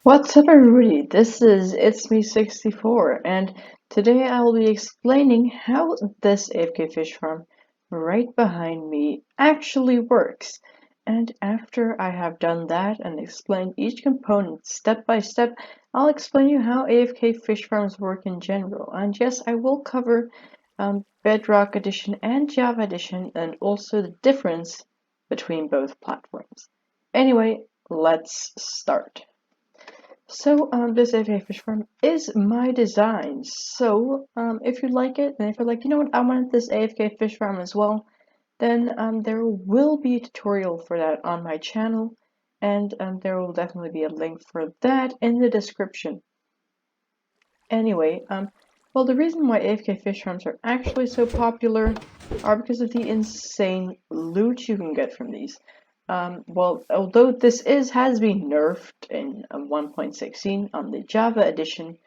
What's up, everybody? This is It's Me 64, and today I will be explaining how this AFK fish farm right behind me actually works. And after I have done that and explained each component step by step, I'll explain you how AFK fish farms work in general. And yes, I will cover Bedrock Edition and Java Edition, and also the difference between both platforms. Anyway, let's start. So this AFK fish farm is my design. So if you like it, and if you're like, you know what, I want this AFK fish farm as well, then there will be a tutorial for that on my channel, and there will definitely be a link for that in the description. Anyway, well, the reason why AFK fish farms are actually so popular are because of the insane loot you can get from these. Well, although this has been nerfed in 1.16 on the Java edition,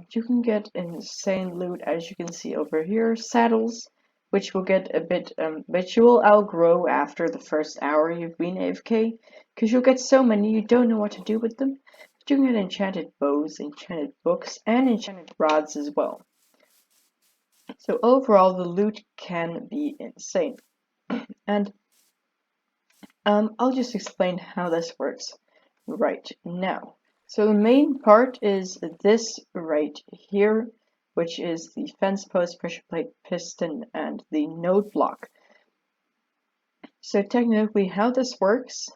you can get insane loot, as you can see over here. Saddles, which will get a bit, which you will outgrow after the first hour you've been AFK, because you'll get so many you don't know what to do with them. But you can get enchanted bows, enchanted books, and enchanted rods as well. So overall, the loot can be insane. And I'll just explain how this works right now. So the main part is this right here, which is the fence post, pressure plate, piston, and the node block. So technically how this works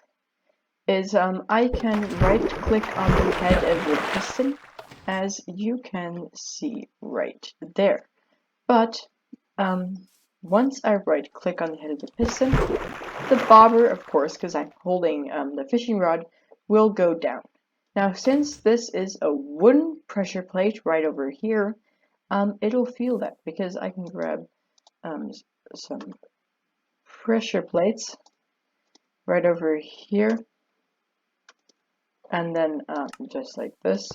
is I can right click on the head of the piston, as you can see right there. But once I right click on the head of the piston, the bobber, of course, because I'm holding the fishing rod, will go down. Now, since this is a wooden pressure plate right over here, it'll feel that because I can grab some pressure plates right over here, and then just like this.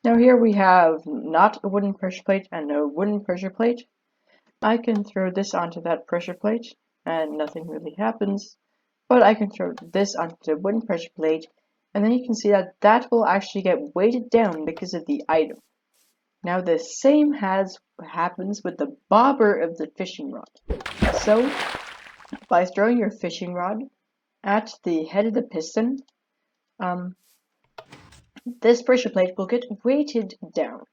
Now here we have not a wooden pressure plate and a wooden pressure plate. I can throw this onto that pressure plate and nothing really happens, but I can throw this onto the wooden pressure plate, and then you can see that that will actually get weighted down because of the item. Now the same happens with the bobber of the fishing rod. So by throwing your fishing rod at the head of the piston, this pressure plate will get weighted down.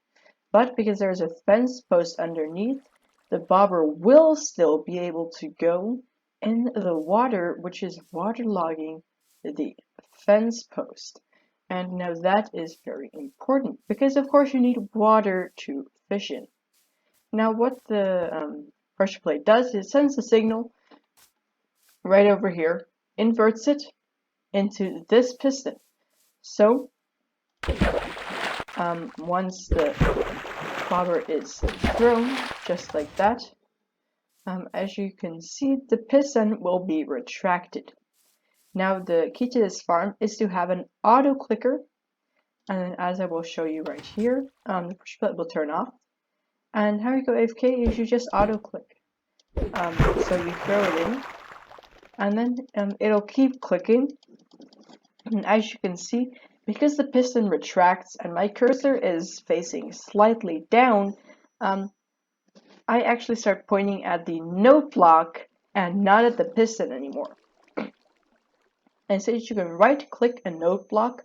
But because there's a fence post underneath, the bobber will still be able to go in the water, which is waterlogging the fence post. And now that is very important because, of course, you need water to fish in. Now, what the pressure plate does is it sends a signal right over here, inverts it into this piston. So, once the bobber is thrown, just like that, as you can see, the piston will be retracted. Now the key to this farm is to have an auto clicker, and as I will show you right here, the push button will turn off. And how you go AFK is you just auto click. So you throw it in, and then it'll keep clicking. And as you can see, because the piston retracts and my cursor is facing slightly down, I actually start pointing at the node block and not at the piston anymore. And since you can right click a node block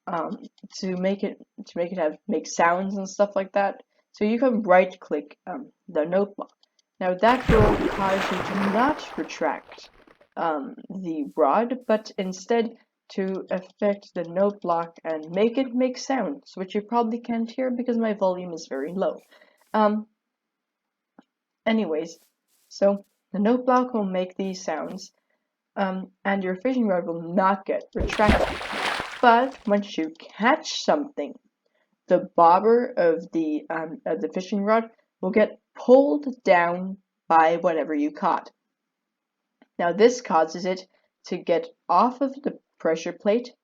to make it make sounds and stuff like that, so you can right click the node block. Now that will cause you to not retract the rod, but instead to affect the node block and make it make sounds, which you probably can't hear because my volume is very low. Anyways, so the node block will make these sounds, and your fishing rod will not get retracted. But once you catch something, the bobber of the fishing rod will get pulled down by whatever you caught. Now this causes it to get off of the pressure plate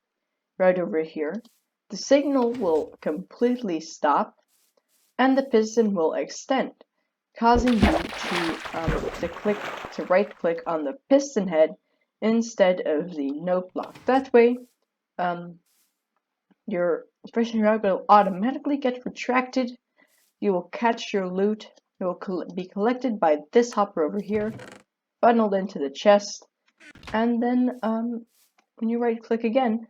right over here. The signal will completely stop, and the piston will extend, causing you to right click on the piston head instead of the node block. That way, your fishing rod will automatically get retracted. You will catch your loot. It will be collected by this hopper over here, funneled into the chest, and then when you right click again,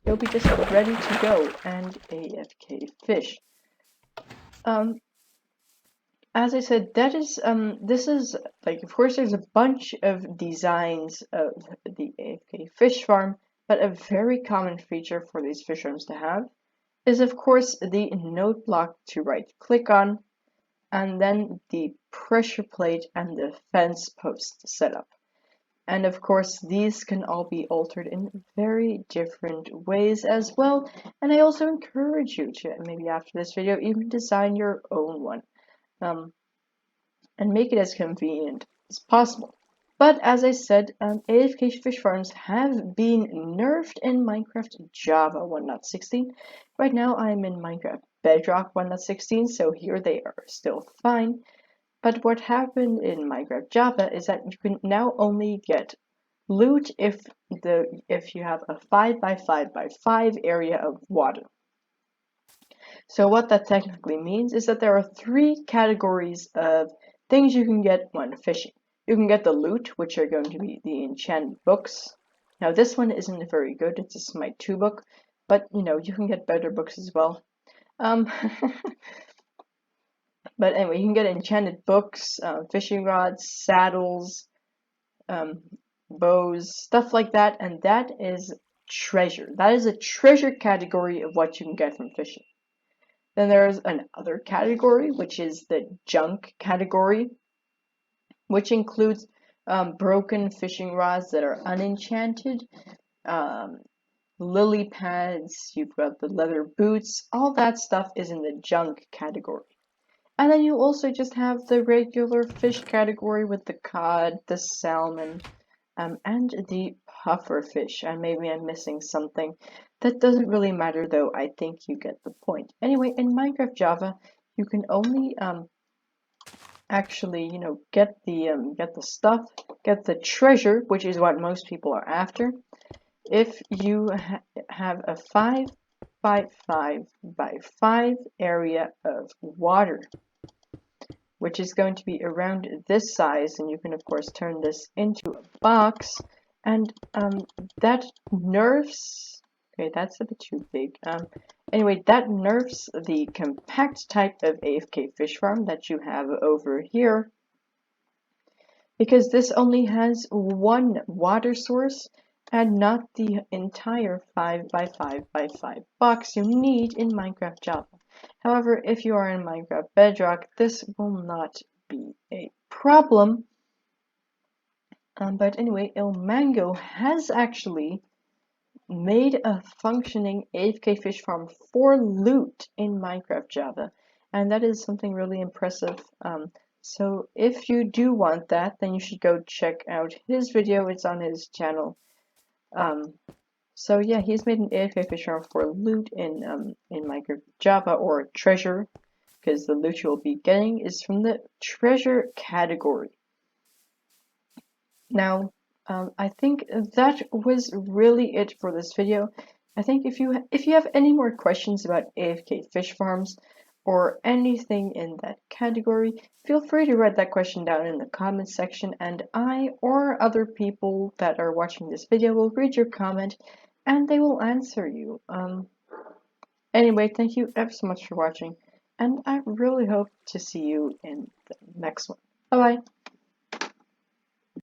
you'll be just ready to go and AFK fish. As I said, that is this is like, of course there's a bunch of designs of the AFK fish farm, but a very common feature for these fish farms to have is of course the note block to right click on, and then the pressure plate and the fence post setup. And of course, these can all be altered in very different ways as well. And I also encourage you to, maybe after this video, even design your own one. And make it as convenient as possible. But as I said, AFK fish farms have been nerfed in Minecraft Java 1.16. Right now I'm in Minecraft Bedrock 1.16, so here they are still fine. But what happened in Minecraft Java is that you can now only get loot if you have a 5x5x5 area of water. So what that technically means is that there are 3 categories of things you can get when fishing. You can get the loot, which are going to be the enchanted books. Now this one isn't very good, it's a Smite 2 book, but you know, you can get better books as well. But anyway, you can get enchanted books, fishing rods, saddles, bows, stuff like that, and that is treasure. That is a treasure category of what you can get from fishing. Then there's another category, which is the junk category, which includes broken fishing rods that are unenchanted, lily pads, you've got the leather boots, all that stuff is in the junk category. And then you also just have the regular fish category with the cod, the salmon, and the puffer fish. And maybe I'm missing something. That doesn't really matter though, I think you get the point. Anyway, in Minecraft Java, you can only actually, you know, get the stuff, get the treasure, which is what most people are after, if you have a 5x5x5 area of water, which is going to be around this size, and you can of course turn this into a box, and that nerfs, okay, that's a bit too big, anyway, that nerfs the compact type of AFK fish farm that you have over here, because this only has one water source and not the entire 5x5x5 box you need in Minecraft Java. However, if you are in Minecraft Bedrock, this will not be a problem. But anyway, Ilmango has actually made a functioning AFK fish farm for loot in Minecraft Java, and that is something really impressive. So if you do want that, then you should go check out his video. It's on his channel. So yeah, he's made an AFK fish farm for loot in Minecraft Java, or treasure, because the loot you'll be getting is from the treasure category. Now, I think that was really it for this video. I think if you have any more questions about AFK fish farms or anything in that category, feel free to write that question down in the comments section, and I or other people that are watching this video will read your comment and they will answer you. Anyway, thank you ever so much for watching, and I really hope to see you in the next one. Bye bye.